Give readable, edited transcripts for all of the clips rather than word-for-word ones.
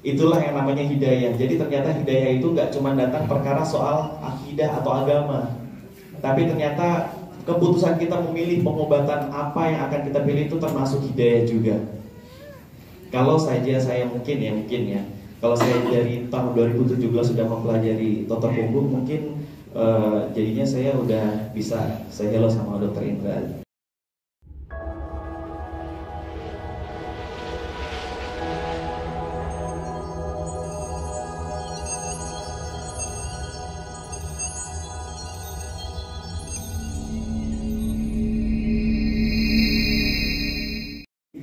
Itulah yang namanya hidayah. Jadi ternyata hidayah itu nggak cuma datang perkara soal akidah atau agama, tapi ternyata keputusan kita memilih pengobatan apa yang akan kita pilih itu termasuk hidayah juga. Kalau saja saya mungkin ya, kalau saya dari tahun 2017 sudah mempelajari totok punggung, mungkin jadinya saya udah bisa say hello sama Dokter Indra.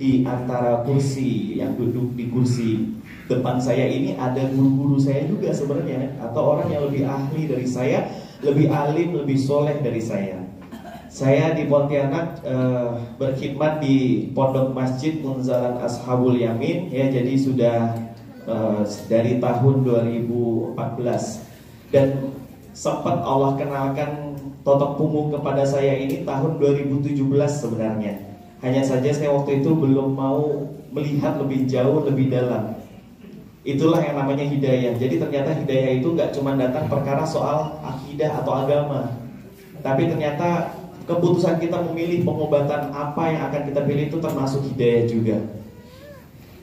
Di antara kursi yang duduk di kursi depan saya ini ada guru-guru saya juga sebenarnya, atau orang yang lebih ahli dari saya, lebih alim, lebih soleh dari saya. Saya di Pontianak berkhidmat di Pondok Masjid Munzalan Ashabul Yamin ya, jadi sudah dari tahun 2014, dan sempat Allah kenalkan totok punggung kepada saya ini tahun 2017 sebenarnya. Hanya saja saya waktu itu belum mau melihat lebih jauh, lebih dalam. Itulah yang namanya hidayah. Jadi ternyata hidayah itu nggak cuma datang perkara soal akidah atau agama, tapi ternyata keputusan kita memilih pengobatan apa yang akan kita pilih itu termasuk hidayah juga.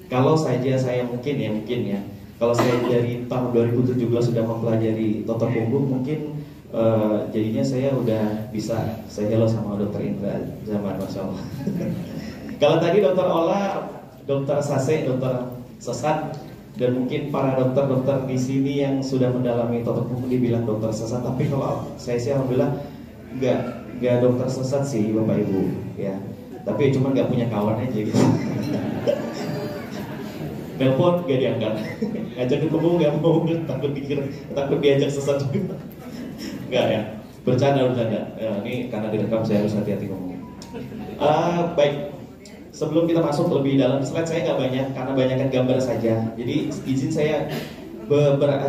Kalau saja saya mungkin ya, kalau saya dari tahun 2017 sudah mempelajari totok punggung, mungkin jadinya saya udah bisa say hello sama Dokter Indra zaman, Masya Allah. Kalau tadi Dokter Ola, Dokter Sase, Dokter Sesat, dan mungkin para dokter-dokter di sini yang sudah mendalami totok punggung dibilang dokter sesat. Tapi kalau saya sih alhamdulillah nggak dokter sesat sih Bapak Ibu ya. Tapi cuma nggak punya kawan aja gitu. Telepon gak diangkat, ngajak ketemu nggak mau, takut diajak sesat juga. Enggak ya, bercanda. Ya, ini karena direkam saya harus hati-hati ngomongnya. Baik, sebelum kita masuk lebih dalam, slide saya nggak banyak karena banyakkan gambar saja. Jadi izin saya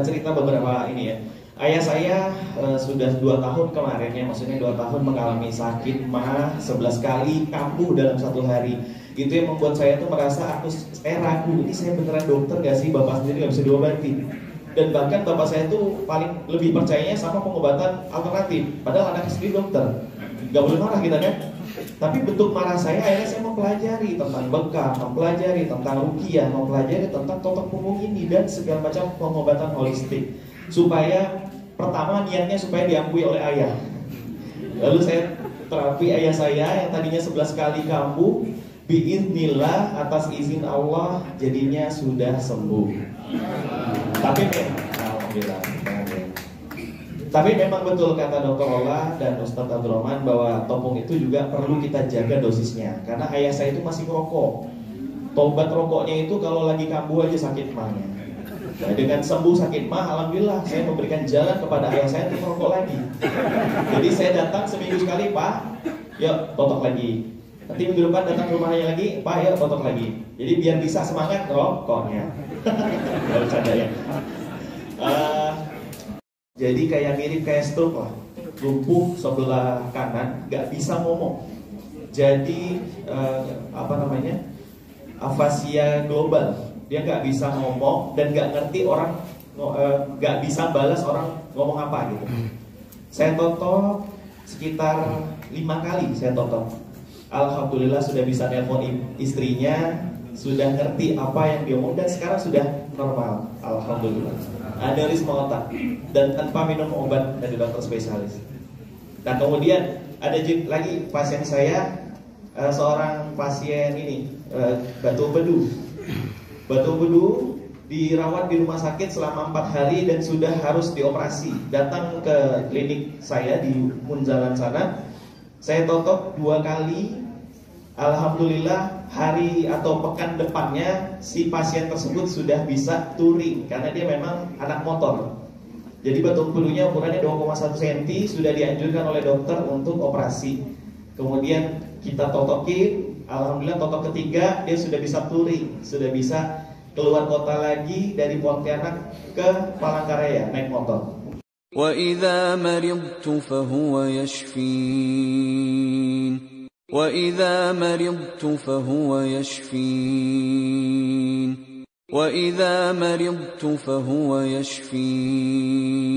cerita beberapa ini ya. Ayah saya sudah 2 tahun kemarin ya, maksudnya 2 tahun mengalami sakit mah 11 kali kambuh dalam 1 hari. Itu yang membuat saya tuh merasa saya ragu, ini saya beneran dokter gak sih, bapak sendiri gak bisa diobati. Dan bahkan bapak saya tuh paling lebih percayanya sama pengobatan alternatif, padahal anaknya sendiri dokter. Gak boleh marah kita kan. Tapi bentuk marah saya, akhirnya saya mempelajari tentang bekam, mempelajari tentang ruqyah, mempelajari tentang totok punggung ini dan segala macam pengobatan holistik. Supaya pertama niatnya supaya diakui oleh ayah. Lalu saya terapi ayah saya yang tadinya 11 kali kambuh, biiznillah atas izin Allah jadinya sudah sembuh. Tapi alhamdulillah. Tapi memang betul kata Dr. Ola dan Ustadz Abdurrahman bahwa topung itu juga perlu kita jaga dosisnya. Karena ayah saya itu masih merokok. Tobat rokoknya itu kalau lagi kambuh aja sakit mahnya. Nah, dengan sembuh sakit mah, alhamdulillah saya memberikan jalan kepada ayah saya untuk merokok lagi. Jadi saya datang seminggu sekali, Pak, yuk totok lagi. Nanti minggu depan datang ke rumahnya lagi, Pak, yuk totok lagi. Jadi biar bisa semangat rokoknya. Gak bercanda ya. Jadi kayak mirip kayak stroke lah, lumpuh sebelah kanan, nggak bisa ngomong. Jadi afasia global, dia nggak bisa ngomong dan nggak ngerti orang, nggak bisa balas orang ngomong apa gitu. Saya totok sekitar 5 kali saya totok. Alhamdulillah sudah bisa nelpon istrinya, sudah ngerti apa yang dia ngomong dan sekarang sudah normal. Alhamdulillah. Aneurisma otak dan tanpa minum obat dari dokter spesialis. Nah kemudian ada lagi pasien saya, seorang pasien ini batu empedu dirawat di rumah sakit selama 4 hari dan sudah harus dioperasi. Datang ke klinik saya di Munzalan sana, saya totok 2 kali. Alhamdulillah hari atau pekan depannya si pasien tersebut sudah bisa touring karena dia memang anak motor. Jadi batu empedunya ukurannya 2,1 cm, sudah dianjurkan oleh dokter untuk operasi. Kemudian kita totokin, alhamdulillah totok ketiga dia sudah bisa touring, sudah bisa keluar kota lagi dari Pontianak ke Palangkaraya naik motor. وَإِذَا مَرِضْتُ فَهُوَ يَشْفِينِ وَإِذَا مَرِضْتُ فَهُوَ يَشْفِينِ وإذا مرضت فهو يشفين